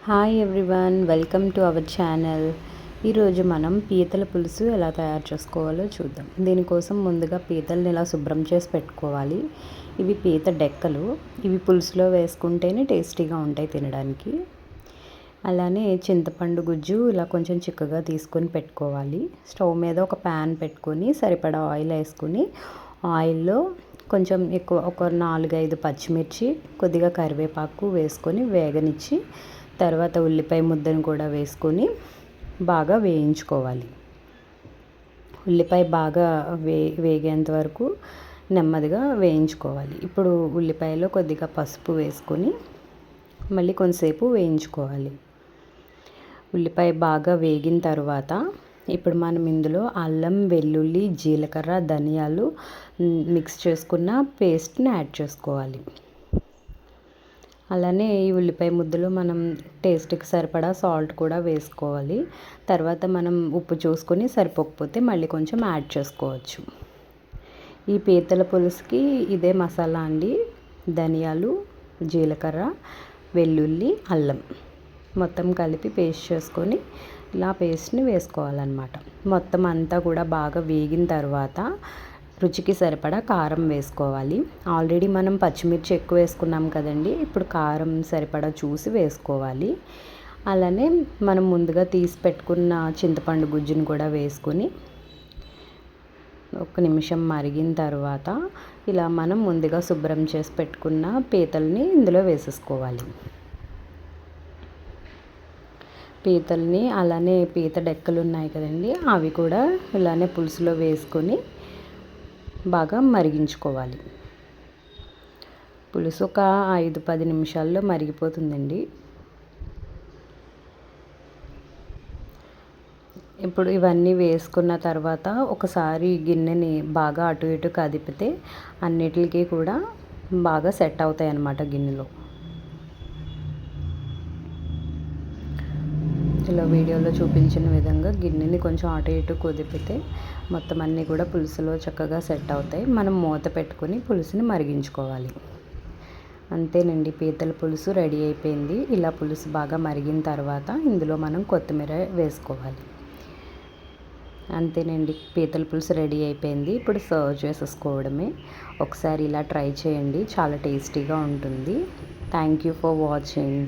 Hi everyone, welcome to our channel. ఈరోజు మనం పీతల పులుసు ఎలా తయారు చేసుకోవాలో చూద్దాం. దీనికోసం ముందుగా పీతల్ని ఇలా శుభ్రం చేసి పెట్టుకోవాలి. ఇవి పీత డెక్కలు. ఇవి పులుసులో వేసుకుంటేనే టేస్టీగా ఉంటాయి తినడానికి. అలానే చింతపండు గుజ్జు ఇలా కొంచెం చిక్కగా తీసుకొని పెట్టుకోవాలి. స్టవ్ మీద ఒక ప్యాన్ పెట్టుకొని సరిపడా ఆయిల్ వేసుకొని ఆయిల్లో కొంచెం ఎక్కువ ఒక 4-5 పచ్చిమిర్చి, కొద్దిగా కరివేపాకు వేసుకొని వేగనిచ్చి తర్వాత ఉల్లిపాయ ముద్దను కూడా వేసుకొని బాగా వేయించుకోవాలి. ఉల్లిపాయ బాగా వేగేంత వరకు నెమ్మదిగా వేయించుకోవాలి. ఇప్పుడు ఉల్లిపాయలో కొద్దిగా పసుపు వేసుకొని మళ్ళీ కొంతసేపు వేయించుకోవాలి. ఉల్లిపాయ బాగా వేగిన తర్వాత ఇప్పుడు మనం ఇందులో అల్లం, వెల్లుల్లి, జీలకర్ర, ధనియాలు మిక్స్ చేసుకున్న పేస్ట్ని యాడ్ చేసుకోవాలి. అలానే ఈ ఉల్లిపాయ ముద్దలో మనం టేస్ట్కి సరిపడా సాల్ట్ కూడా వేసుకోవాలి. తర్వాత మనం ఉప్పు చూసుకొని సరిపోకపోతే మళ్ళీ కొంచెం యాడ్ చేసుకోవచ్చు. ఈ పీతల పులుసుకి ఇదే మసాలా అండి. ధనియాలు, జీలకర్ర, వెల్లుల్లి, అల్లం మొత్తం కలిపి పేస్ట్ చేసుకొని ఇలా పేస్ట్ని వేసుకోవాలన్నమాట. మొత్తం అంతా కూడా బాగా వేగిన తర్వాత రుచికి సరిపడా కారం వేసుకోవాలి. ఆల్రెడీ మనం పచ్చిమిర్చి ఎక్కువ వేసుకున్నాం కదండి, ఇప్పుడు కారం సరిపడా చూసి వేసుకోవాలి. అలానే మనం ముందుగా తీసి పెట్టుకున్న చింతపండు గుజ్జును కూడా వేసుకొని 1 నిమిషం మరిగిన తర్వాత ఇలా మనం ముందుగా శుభ్రం చేసి పెట్టుకున్న పీతల్ని ఇందులో వేసేసుకోవాలి. పీతల్ని అలానే పీత డెక్కలు ఉన్నాయి కదండి, అవి కూడా ఇలానే పులుసులో వేసుకొని బాగా మరిగించుకోవాలి. పులుసు ఒక 5-10 నిమిషాల్లో మరిగిపోతుందండి. ఇప్పుడు ఇవన్నీ వేసుకున్న తర్వాత ఒకసారి గిన్నెని బాగా అటు ఇటు కదిపితే అన్నిటికీ కూడా బాగా సెట్ అవుతాయి అన్నమాట గిన్నెలో. ఇలా వీడియోలో చూపించిన విధంగా గిన్నెని కొంచెం అటు ఇటు కుదిపితే మొత్తం అన్నీ కూడా పులుసులో చక్కగా సెట్ అవుతాయి. మనం మూత పెట్టుకొని పులుసుని మరిగించుకోవాలి. అంతేనండి, పీతల పులుసు రెడీ అయిపోయింది. ఇలా పులుసు బాగా మరిగిన తర్వాత ఇందులో మనం కొత్తిమీర వేసుకోవాలి. అంతేనండి, పీతల పులుసు రెడీ అయిపోయింది. ఇప్పుడు సర్వ్ చేసేసుకోవడమే. ఒకసారి ఇలా ట్రై చేయండి, చాలా టేస్టీగా ఉంటుంది. Thank you for watching.